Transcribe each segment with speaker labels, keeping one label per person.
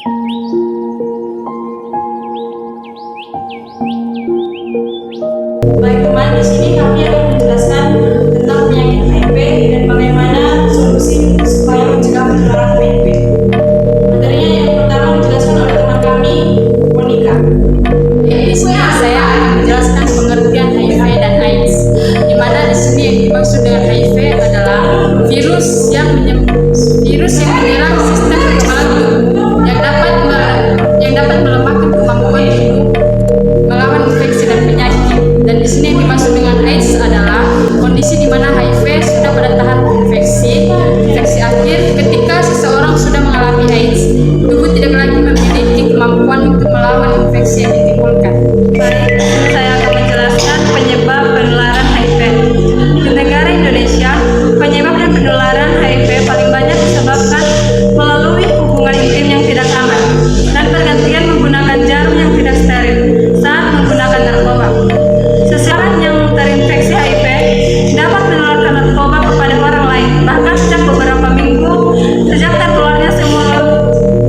Speaker 1: Baik teman, di sini kami akan menjelaskan tentang penyakit HIV dan bagaimana solusi supaya mencegah penularan HIV. Materinya yang pertama dijelaskan oleh teman kami, Monica.
Speaker 2: Di sini saya akan menjelaskan pengertian HIV dan AIDS. Di mana di sini yang dimaksud dengan HIV adalah virus yang menyerang sistem kekebalan tubuh yang dapat melemahkan kemampuan tubuh melawan infeksi dan penyakit. Dan di sini yang dimaksud dengan AIDS adalah kondisi di mana HIV sudah pada tahap infeksi akhir. Ketika seseorang sudah mengalami AIDS, tubuh tidak lagi memiliki kemampuan untuk melawan infeksi yang ditimbulkan.
Speaker 1: Baik, saya akan menjelaskan penyebab penularan HIV. Di negara Indonesia, penyebab dan penularan HIV paling banyak disebabkan melalui hubungan intim yang tidak aman dan pergantian menggunakan jarum yang tidak steril saat menggunakan narkoba. Seseorang yang terinfeksi HIV dapat menularkan narkoba kepada orang lain, bahkan sejak beberapa minggu sejak tertularnya semua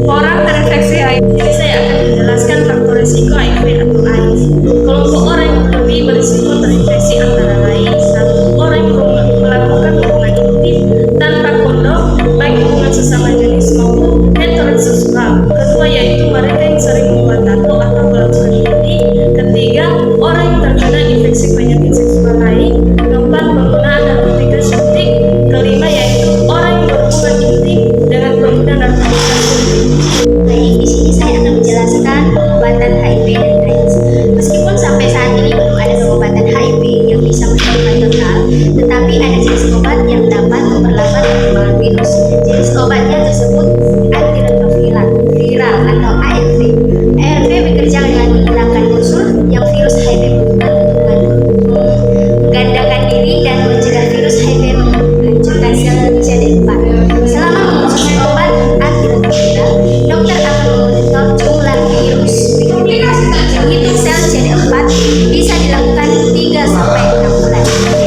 Speaker 1: orang terinfeksi HIV. Jadi saya akan menjelaskan faktor risiko HIV atau AIDS. Kelompok orang yang lebih berisiko terinfeksi antara lain: 1. Orang yang melakukan hubungan intim tanpa kondom, baik hubungan sesama jenis maupun heteroseksual. Kedua, yaitu mereka yang sering membuat tato atau melakukan judi. Ketiga, orang yang terkena infeksi penyakit seksual lain. Keempat, penggunaan narkotika suntik. Kelima, yaitu orang yang berhubungan intim dengan pengguna narkotika suntik.
Speaker 3: Baik, di sini saya akan menjelaskan pengobatan HIV dan AIDS. Meskipun sampai saat ini belum ada pengobatan HIV yang bisa menyembuhkan total, tetapi ada jenis obat yang dapat memperlambat perkembangan virus. Jenis obatnya tersebut antiretroviral atau ARV. ARV bekerja dengan menghilangkan unsur yang virus HIV butuhkan untuk menggandakan diri dan mencegah virus HIV menghancurkan sel CD4. Selama mengonsumsi obat antiretroviral, dokter akan memonitor jumlah virus menghitung sel CD4 bisa dilakukan 3-6 bulan.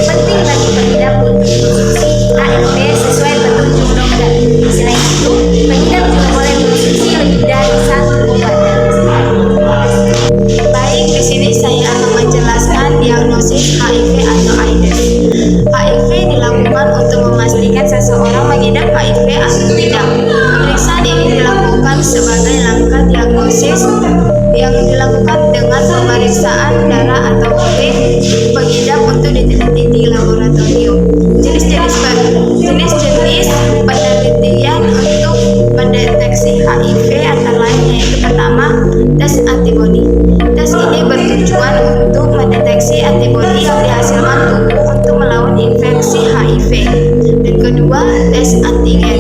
Speaker 3: Penting bagi pengidap untuk mengonsumsi ARV sesuai petunjuk dokter. Selain itu, pengidap juga boleh mengonsumsi lebih dari 1 obat.
Speaker 1: Baik, di sini saya akan menjelaskan diagnosis HIV atau AIDS. HIV dilakukan untuk memastikan seseorang mengidap HIV atau tidak. Pemeriksaan ini dilakukan sebagai langkah diagnosis yang dilakukan dengan pemeriksaan darah atau urin pengidap untuk diteliti di laboratorium. Jenis-jenis penelitian untuk mendeteksi HIV antara lain yaitu pertama, tes antibodi. Tes ini bertujuan untuk mendeteksi antibodi yang dihasilkan tubuh untuk melawan infeksi HIV. Dan kedua, tes antigen.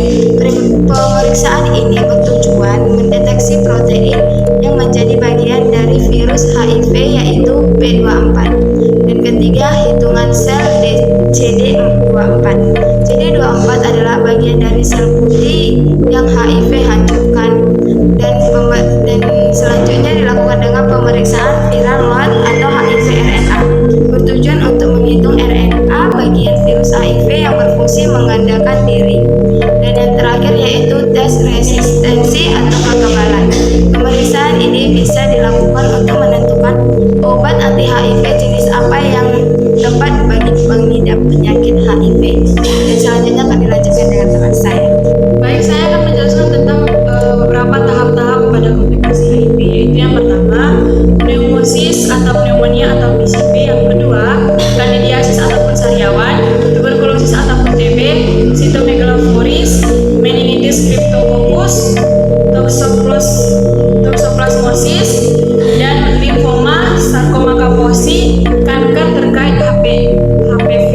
Speaker 1: Pemeriksaan ini bertujuan mendeteksi protein yang menjadi bagian dari virus HIV yaitu P24. Dan ketiga, hitungan sel CD24. CD24 adalah bagian dari sel putih yang HIV hancurkan. Dan selanjutnya dilakukan dengan pemeriksaan viral load atau HIV RNA, bertujuan untuk menghitung RNA bagian virus HIV yang berfungsi menggandakan diri. Dan yang terakhir yaitu tes resistensi atau kekebalan. Pemeriksaan ini bisa dilakukan untuk menentukan obat anti HIV jenis apa yang tepat bagi pengidap penyakit HIV. Dan selanjutnya akan dilanjutkan dengan teman saya. Baik, saya akan menjelaskan tentang beberapa tahap-tahap pada komplikasi HIV, yaitu yang pertama, pneumosis atau pneumonia atau PCP, yang kedua, kandidiasis ataupun sariawan, tuberkulosis ataupun TB, sitomegalovirus, meningitis cryptococcus, toxoplasmosis, dan limfoma, sarkoma kaposi, kanker terkait HPV,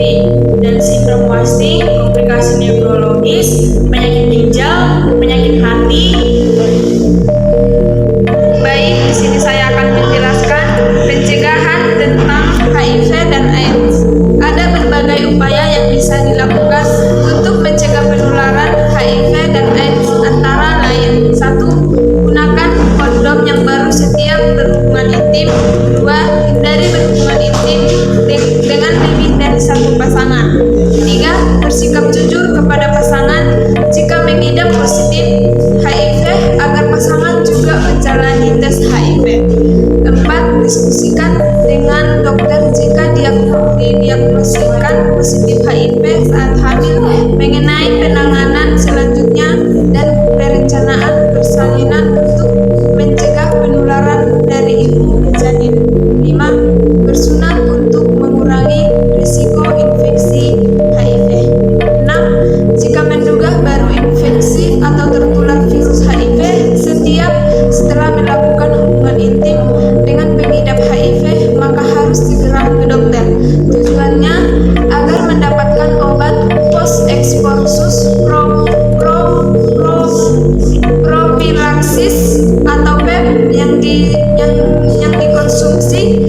Speaker 1: dan sindrom wasting, komplikasi neurologis, penyakit ginjal, penyakit hati. Baik, di sini saya akan menjelaskan pencegahan tentang HIV dan AIDS. Ada berbagai upaya yang bisa dilakukan untuk mencegah penularan HIV dan AIDS, antara lain: 1. Gunakan kondom yang baru setiap berhubungan intim. 2. Hindari berhubungan
Speaker 4: persalinan untuk mencegah penularan dari ibu ke janin. 5. Bersunat untuk mengurangi risiko infeksi HIV. 6. Jika menduga baru infeksi atau tertular virus HIV, setelah melakukan hubungan intim dengan pengidap HIV, maka harus segera ke dokter. Tujuannya agar mendapatkan obat post exposure prophylaxis atau PEP yang dikonsumsi